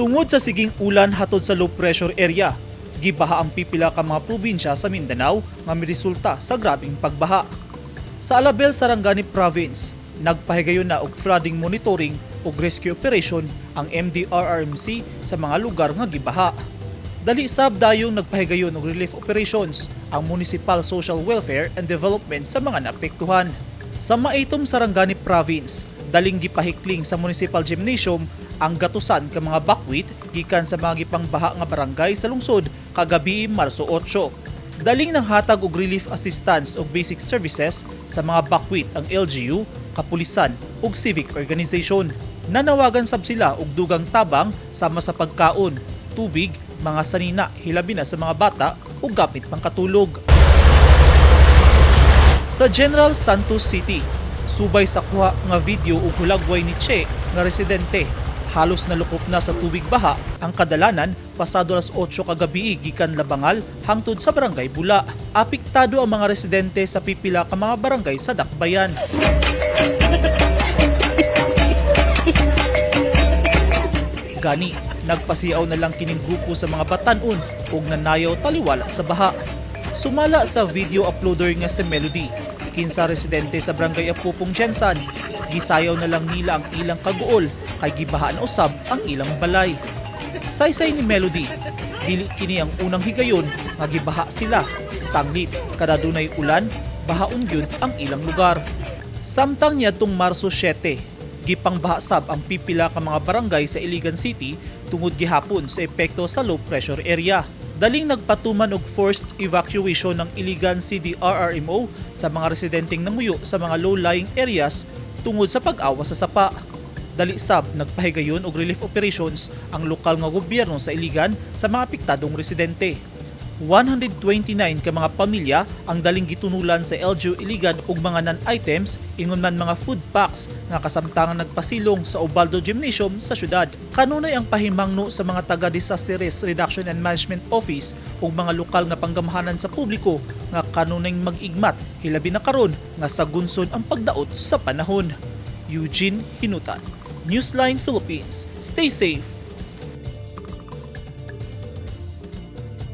Tungod sa siging ulan hatod sa low pressure area, gibaha ang pipila ka mga probinsya sa Mindanao nga miresulta sa grabing pagbaha. Sa Alabel, Sarangani Province, nagpahigayon na og flooding monitoring ug rescue operation ang MDRRMC sa mga lugar nga gibaha. Dali sab dayong nagpahigayon og relief operations ang Municipal Social Welfare and Development sa mga naapektuhan. Sa Maitom, Sarangani Province, daling gipahikling sa Municipal Gymnasium ang gatusan ka mga bakwit gikan sa mga gipangbaha nga barangay sa lungsod kagabi Marso 8. Daling nang hatag og relief assistance ug basic services sa mga bakwit ang LGU, kapulisan ug civic organization. Nanawagan sab sila og dugang tabang sama sa pagkaon, tubig, mga sanina hilabi na sa mga bata ug gapit pangkatulog. Sa General Santos City, subay sa kuha nga video ug hulagway ni Che nga residente, halos nalukop na sa tubig baha ang kadalanan pasado alas 8 kagabi gikan Labangal hangtod sa barangay Bula. Apektado ang mga residente sa pipila ka mga barangay sa Dakbayan. Gani, nagpasiyaw na lang kining grupo sa mga batanon ug nanayaw taliwala sa baha. Sumala sa video uploader nga si Melody, kinsa residente sa barangay Apupong Jensan, gisayaw na lang nila ang ilang kaguol kay gibahaan usab ang ilang balay. Saysay ni Melody, dili kini ang unang higayon nga gibaha sila, sanglit kada dunay ulan, bahaon gyud ang ilang lugar. Samtang niadtong Marso 7, gipangbaha sab ang pipila ka mga barangay sa Iligan City tungod gihapon sa epekto sa low pressure area. Daling nagpatuman og forced evacuation ng Iligan CDRRMO sa mga residenteng namuyo sa mga low-lying areas tungod sa pag-awa sa sapa. Dali sab nagpahigayon og relief operations ang lokal nga gobyerno sa Iligan sa mga apektadong residente. 129 ka mga pamilya ang daling gitunulan sa LGU Iligan og mga non-items ingon man mga food packs nga kasamtangan nagpasilong sa Ubaldo Gymnasium sa syudad. Kanunay ang pahimangno sa mga taga-Disaster Risk Reduction and Management Office ug mga lokal nga panggamahanan sa publiko nga kanunay mag-igmat hilabi na karon nga sagunsod ang pagdaot sa panahon. Eugene Hinutan, Newsline Philippines. Stay safe.